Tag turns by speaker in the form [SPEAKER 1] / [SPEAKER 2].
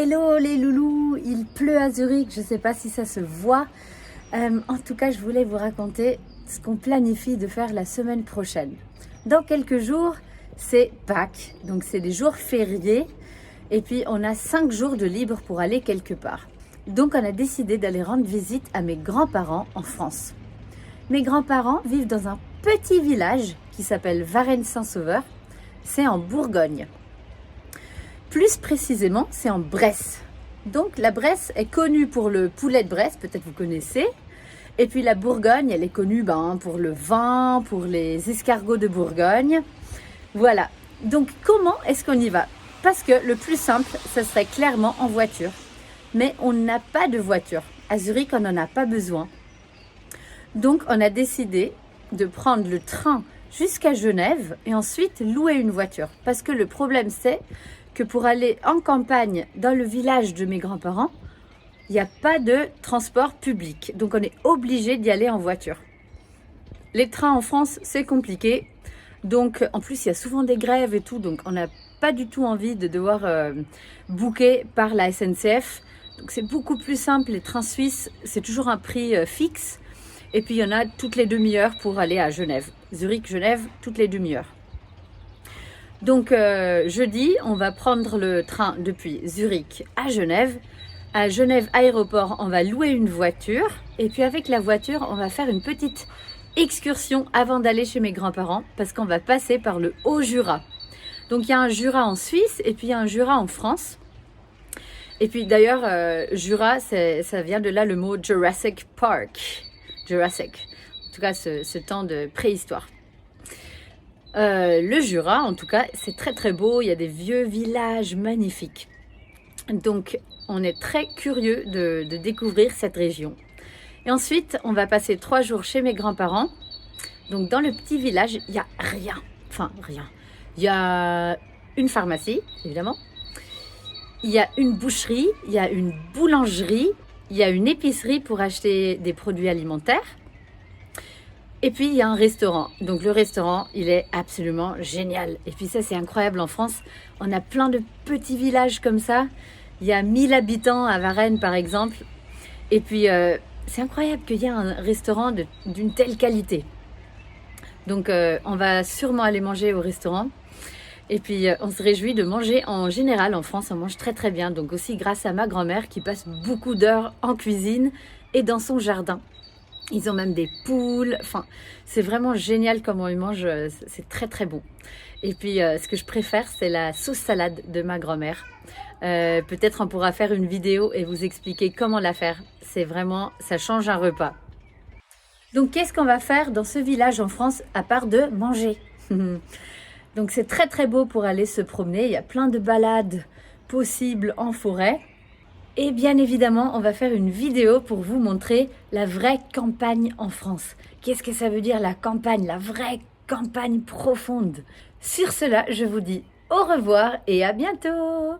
[SPEAKER 1] Hello les loulous, il pleut à Zurich, je ne sais pas si ça se voit. En tout cas, je voulais vous raconter ce qu'on planifie de faire la semaine prochaine. Dans quelques jours, c'est Pâques, donc c'est des jours fériés. Et puis, on a 5 jours de libre pour aller quelque part. Donc, on a décidé d'aller rendre visite à mes grands-parents en France. Mes grands-parents vivent dans un petit village qui s'appelle Varennes-Saint-Sauveur. C'est en Bourgogne. Plus précisément, c'est en Bresse. Donc, la Bresse est connue pour le poulet de Bresse, peut-être vous connaissez. Et puis, la Bourgogne, elle est connue pour le vin, pour les escargots de Bourgogne. Voilà. Donc, comment est-ce qu'on y va? Parce que le plus simple, ça serait clairement en voiture. Mais on n'a pas de voiture. À Zurich, on n'en a pas besoin. Donc, on a décidé de prendre le train jusqu'à Genève et ensuite louer une voiture. Parce que le problème, c'est que pour aller en campagne dans le village de mes grands-parents, il n'y a pas de transport public. Donc, on est obligé d'y aller en voiture. Les trains en France, c'est compliqué. Donc, en plus, il y a souvent des grèves et tout. Donc, on n'a pas du tout envie de devoir booker par la SNCF. Donc, c'est beaucoup plus simple. Les trains suisses, c'est toujours un prix fixe. Et puis, il y en a toutes les demi-heures pour aller à Genève. Zurich-Genève, toutes les demi-heures. Donc, jeudi, on va prendre le train depuis Zurich à Genève. À Genève Aéroport, on va louer une voiture. Et puis, avec la voiture, on va faire une petite excursion avant d'aller chez mes grands-parents parce qu'on va passer par le Haut-Jura. Donc, il y a un Jura en Suisse et puis il y a un Jura en France. Et puis, d'ailleurs, Jura, ça vient de là le mot Jurassic Park. Jurassic. En tout cas, ce temps de préhistoire. Le Jura, en tout cas, c'est très très beau. Il y a des vieux villages magnifiques. Donc, on est très curieux de découvrir cette région. Et ensuite, on va passer 3 jours chez mes grands-parents. Donc, dans le petit village, il n'y a rien. Enfin, rien. Il y a une pharmacie, évidemment. Il y a une boucherie, il y a une boulangerie, il y a une épicerie pour acheter des produits alimentaires. Et puis, il y a un restaurant. Donc, le restaurant, il est absolument génial. Et puis, ça, c'est incroyable. En France, on a plein de petits villages comme ça. Il y a 1000 habitants à Varennes, par exemple. Et puis, c'est incroyable qu'il y ait un restaurant d'une telle qualité. Donc, on va sûrement aller manger au restaurant. Et puis, on se réjouit de manger. En général, en France, on mange très, très bien. Donc, aussi grâce à ma grand-mère qui passe beaucoup d'heures en cuisine et dans son jardin. Ils ont même des poules. Enfin, c'est vraiment génial comment ils mangent. C'est très, très bon. Et puis, ce que je préfère, c'est la sauce salade de ma grand-mère. Peut-être on pourra faire une vidéo et vous expliquer comment la faire. C'est vraiment, ça change un repas. Donc, qu'est-ce qu'on va faire dans ce village en France à part de manger? Donc, c'est très, très beau pour aller se promener. Il y a plein de balades possibles en forêt. Et bien évidemment, on va faire une vidéo pour vous montrer la vraie campagne en France. Qu'est-ce que ça veut dire la campagne, la vraie campagne profonde? Sur cela, je vous dis au revoir et à bientôt!